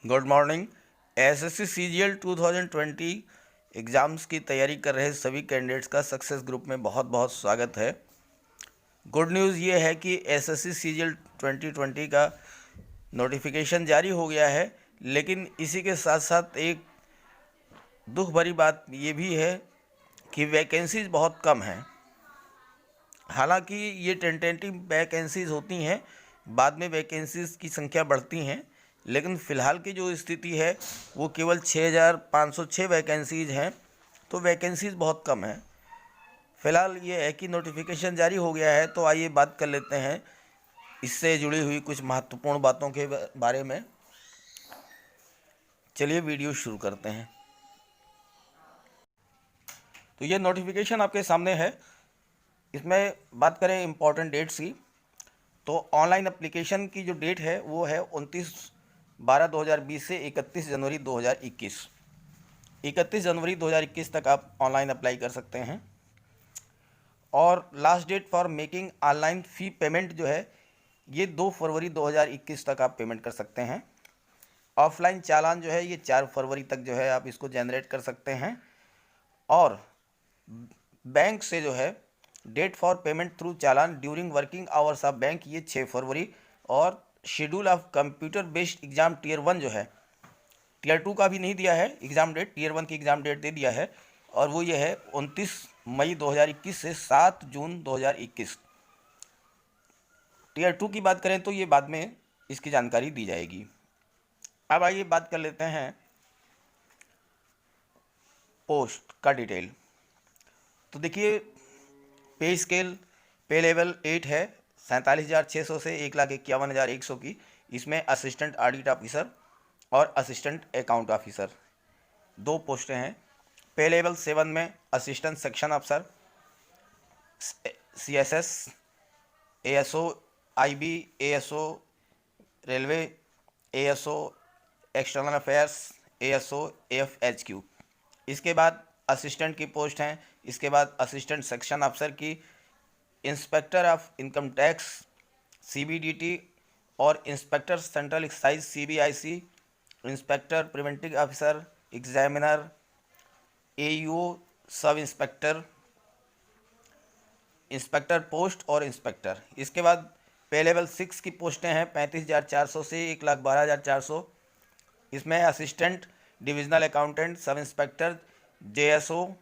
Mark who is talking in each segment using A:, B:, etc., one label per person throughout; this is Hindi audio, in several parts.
A: Good morning. SSC CGL 2020 exams की तैयारी कर रहे सभी कैंडिडेट्स का सक्सेस ग्रुप में बहुत बहुत स्वागत है। गुड न्यूज़ ये है कि एसएससी सीजीएल 2020 का नोटिफिकेशन जारी हो गया है, लेकिन इसी के साथ साथ एक दुख भरी बात ये भी है कि वैकेंसीज बहुत कम हैं। हालांकि ये टेंटेटिव वैकेंसीज होती हैं, बाद में वैकेंसीज की संख्या बढ़ती हैं, लेकिन फ़िलहाल की जो स्थिति है वो केवल 6,506 वैकेंसीज हैं, तो वैकेंसीज बहुत कम हैं। फ़िलहाल ये है कि नोटिफिकेशन जारी हो गया है, तो आइए बात कर लेते हैं इससे जुड़ी हुई कुछ महत्वपूर्ण बातों के बारे में। चलिए वीडियो शुरू करते हैं। तो ये नोटिफिकेशन आपके सामने है। इसमें बात करें इम्पॉर्टेंट डेट्स की, तो ऑनलाइन एप्लीकेशन की जो डेट है वो है 29/12/2020 से 31 जनवरी 2021। 31 जनवरी 2021 तक आप ऑनलाइन अप्लाई कर सकते हैं। और last date for making online fee payment जो है ये 2 फरवरी 2021 तक आप पेमेंट कर सकते हैं। ऑफलाइन चालान जो है ये 4 फरवरी तक जो है आप इसको जनरेट कर सकते हैं। और बैंक से जो है date for payment through challan during working hours of bank ये 6 फरवरी। और schedule of computer based exam tier 1 जो है, टीयर 2 का भी नहीं दिया है एग्ज़ाम डेट, टीयर 1 की एग्ज़ाम डेट दे दिया है, और वो ये है 29 मई 2021 से 7 जून 2021। टीयर 2 की बात करें तो ये बाद में इसकी जानकारी दी जाएगी। अब आइए बात कर लेते हैं पोस्ट का डिटेल। तो देखिए, पे स्केल पे लेवल 8 है, 47,600 से 1,51,100 की। इसमें असिस्टेंट ऑडिट ऑफिसर और असिस्टेंट अकाउंट ऑफिसर 2 पोस्टें हैं। पे लेवल 7 में असिस्टेंट सेक्शन अफसर, CSS, ASO, IB, ASO railway, ASO external affairs, ASO FHQ. इसके बाद असिस्टेंट की पोस्ट हैं। इसके बाद असिस्टेंट सेक्शन अफसर की inspector of income tax CBDT और inspector central excise CBIC, inspector preventive officer, examiner, AEO, sub inspector, inspector post और इंस्पेक्टर। इसके बाद पे लेवल 6 की पोस्टें हैं 35,400 से 1,12,400। इसमें assistant divisional accountant, sub inspector, JSO.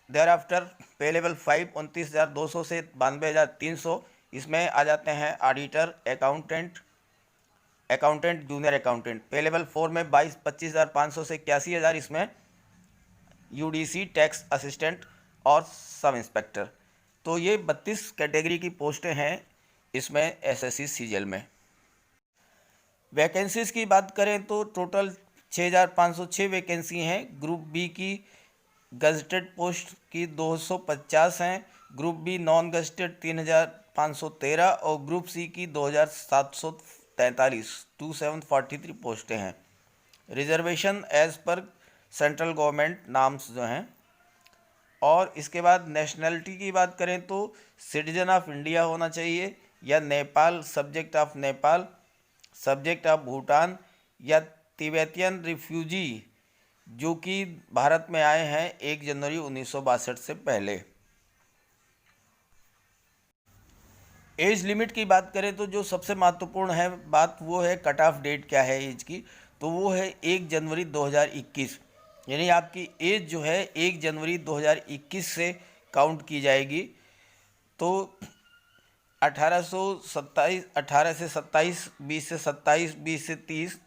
A: Thereafter pay level 5 29,200 से 92,300। इसमें आ जाते हैं auditor, accountant junior accountant. Pay level 4 में 25,500 से 81,000। इसमें यूडीसी, टैक्स असिस्टेंट और सब इंस्पेक्टर। तो ये 32 कैटेगरी की पोस्टें हैं इसमें एसएससी सीजीएल में। वैकेंसीज़ की बात करें तो टोटल 6,506 वैकेंसी हैं। ग्रुप बी की गजटेड पोस्ट की 250 हैं, ग्रुप बी नॉन गजटेड 3,513 और ग्रुप सी की 2,743 2743 पोस्टें हैं। Reservation as per central government norms जो हैं। और इसके बाद नेशनलिटी की बात करें तो सिटीजन ऑफ इंडिया होना चाहिए, या Nepal, subject of Nepal, subject of Bhutan, या तिब्बतियन रिफ्यूजी जो कि भारत में आए हैं 1 जनवरी 1962 से पहले। एज लिमिट की बात करें तो जो सबसे महत्वपूर्ण है बात वो है कट ऑफ डेट क्या है एज की, तो वो है 1 जनवरी 2021। यानी आपकी एज जो है 1 जनवरी 2021 से काउंट की जाएगी। तो 18 से 27, 20 से 27, 20 से 30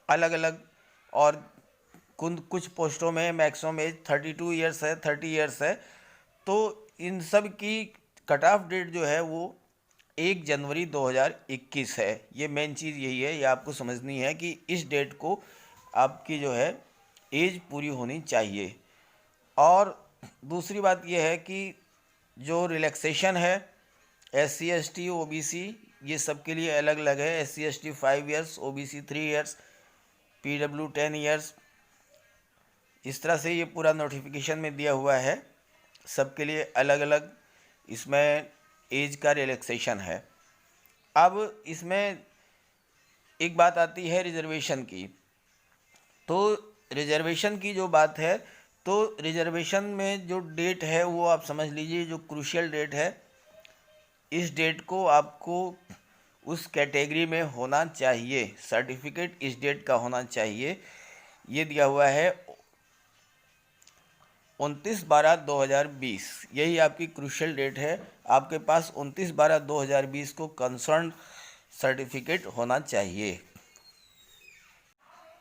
A: अलग अलग। और कुछ पोस्टों में मैक्सिमम एज 32 ईयर्स है, 30 ईयर्स है। तो इन सब की कट ऑफ डेट जो है वो 1 जनवरी 2021 है। ये मेन चीज़ यही है, ये आपको समझनी है कि इस डेट को आपकी जो है एज पूरी होनी चाहिए। और दूसरी बात यह है कि जो रिलैक्सेशन है SC ST OBC ये सब के लिए अलग अलग है। SC ST 5 years, OBC 3 years, PW 10 years. इस तरह से ये पूरा नोटिफिकेशन में दिया हुआ है, सबके लिए अलग अलग इसमें एज का रिलैक्सेशन है। अब इसमें एक बात आती है रिजर्वेशन की। तो रिजर्वेशन की जो बात है, तो रिजर्वेशन में जो डेट है वो आप समझ लीजिए, जो क्रूशियल डेट है, इस डेट को आपको उस कैटेगरी में होना चाहिए, सर्टिफिकेट इस डेट का होना चाहिए। ये दिया हुआ है 29/12/2020, यही आपकी क्रूशियल डेट है। आपके पास 29/12/2020 को कंसर्न सर्टिफिकेट होना चाहिए।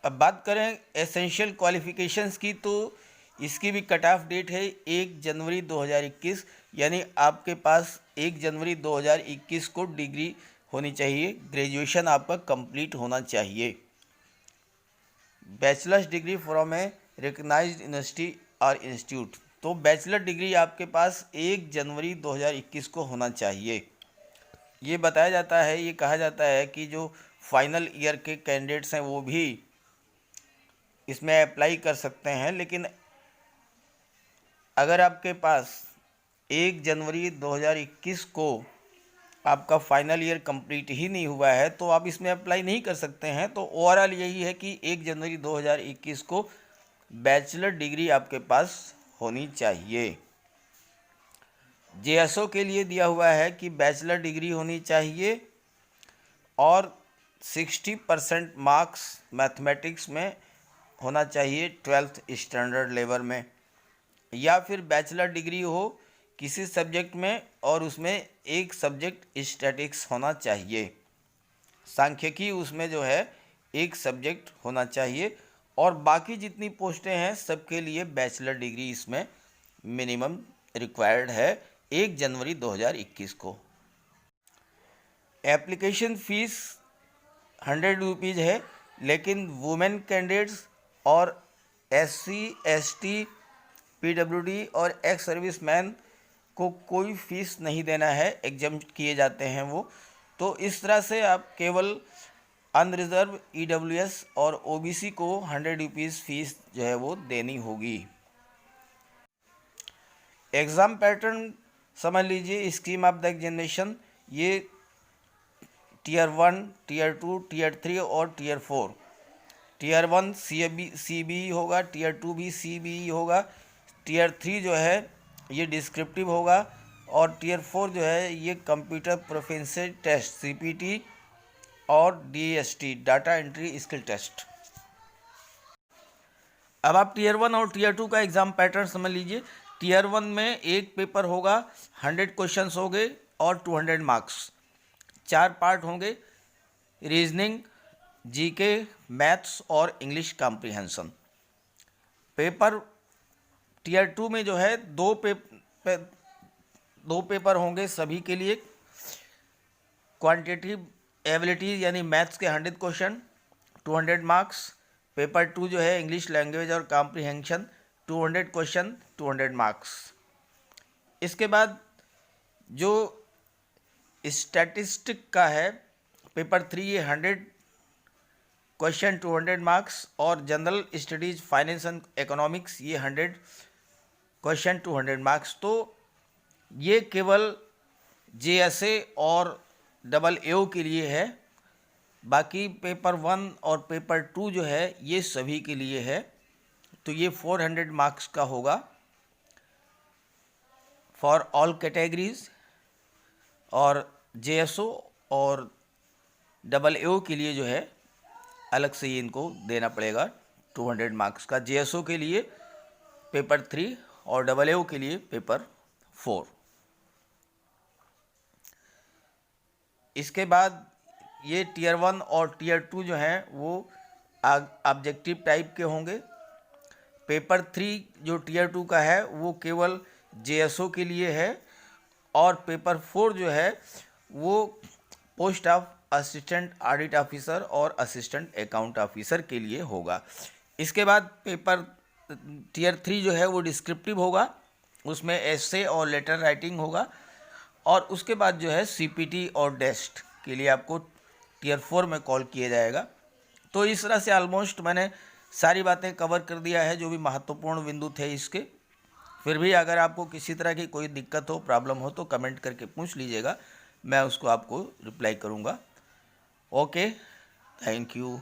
A: अब बात करें एसेंशियल क्वालिफ़िकेशंस की, तो इसकी भी कट ऑफ डेट है 1 जनवरी 2021, यानी आपके पास 1 जनवरी 2021 को डिग्री होनी चाहिए, ग्रेजुएशन आपका कंप्लीट होना चाहिए। Bachelors degree from a recognised university और इंस्टीट्यूट, तो बैचलर डिग्री आपके पास 1 जनवरी 2021 को होना चाहिए। ये बताया जाता है, ये कहा जाता है कि जो फाइनल ईयर के कैंडिडेट्स हैं वो भी इसमें अप्लाई कर सकते हैं, लेकिन अगर आपके पास 1 जनवरी 2021 को आपका फाइनल ईयर कंप्लीट ही नहीं हुआ है तो आप इसमें अप्लाई नहीं कर सकते हैं। तो ओवरऑल यही है कि 1 जनवरी 2021 को बैचलर डिग्री आपके पास होनी चाहिए। जेएसओ के लिए दिया हुआ है कि बैचलर डिग्री होनी चाहिए और 60% मार्क्स मैथमेटिक्स में होना चाहिए 12th स्टैंडर्ड लेवल में, या फिर बैचलर डिग्री हो किसी सब्जेक्ट में और उसमें एक सब्जेक्ट स्टैटिक्स होना चाहिए, सांख्यिकी उसमें जो है एक सब्जेक्ट होना चाहिए, और बाकी जितनी पोस्टें हैं सबके लिए बैचलर डिग्री इसमें मिनिमम रिक्वायर्ड है 1 जनवरी 2021 को। एप्लीकेशन फ़ीस 100 रुपीज़ है, लेकिन वुमेन कैंडिडेट्स और SC ST PWD और एक्स सर्विसमैन को कोई फ़ीस नहीं देना है, एग्जम्प्ट किए जाते हैं वो। तो इस तरह से आप केवल अनरिजर्व EWS और OBC को 100 रुपीज़ फ़ीस जो है वो देनी होगी। एग्ज़ाम पैटर्न समझ लीजिए, स्कीम ऑफ द एग्जामिनेशन, ये Tier 1, Tier 2, Tier 3 और Tier 4। Tier 1 CBE होगा, Tier 2 भी CBE होगा, Tier 3 जो है ये डिस्क्रिप्टिव होगा, और Tier 4 जो है ये कंप्यूटर प्रोफिशिएंसी टेस्ट CPT और DST data entry skill test. अब आप Tier 1 और Tier 2 का एग्ज़ाम पैटर्न समझ लीजिए। Tier 1 में एक पेपर होगा, 100 क्वेश्चंस होंगे और 200 मार्क्स, 4 पार्ट होंगे, रीजनिंग, जीके, मैथ्स और इंग्लिश कॉम्प्रिहेंशन। पेपर Tier 2 में जो है दो पेपर होंगे सभी के लिए, क्वांटिटेटिव एबिलिटी यानी मैथ्स के 100 क्वेश्चन 200 मार्क्स, पेपर 2 जो है इंग्लिश लैंग्वेज और कॉम्प्रिहेंशन 200 क्वेश्चन 200 मार्क्स। इसके बाद जो स्टैटिस्टिक का है पेपर 3, ये 100 क्वेश्चन 200 मार्क्स, और general studies finance and economics ये 100 क्वेश्चन 200 मार्क्स। तो ये केवल JSA और AAO के लिए है, बाकी पेपर 1 और पेपर 2 जो है ये सभी के लिए है। तो ये 400 मार्क्स का होगा फॉर ऑल कैटेगरीज, और JSO और AAO के लिए जो है अलग से ये इनको देना पड़ेगा 200 मार्क्स का, JSO के लिए पेपर 3 और AAO के लिए पेपर 4। इसके बाद ये Tier 1 और Tier 2 जो हैं वो ऑब्जेक्टिव टाइप के होंगे। पेपर 3 जो Tier 2 का है वो केवल JSO के लिए है, और पेपर 4 जो है वो post of assistant audit officer और असिस्टेंट अकाउंट ऑफिसर के लिए होगा। इसके बाद पेपर Tier 3 जो है वो डिस्क्रिप्टिव होगा, उसमें एसे और लेटर राइटिंग होगा, और उसके बाद जो है CPT और डेस्ट के लिए आपको Tier 4 में कॉल किया जाएगा। तो इस तरह से ऑलमोस्ट मैंने सारी बातें कवर कर दिया है जो भी महत्वपूर्ण बिंदु थे इसके। फिर भी अगर आपको किसी तरह की कोई दिक्कत हो, प्रॉब्लम हो तो कमेंट करके पूछ लीजिएगा, मैं उसको आपको रिप्लाई करूँगा। Okay, thank you.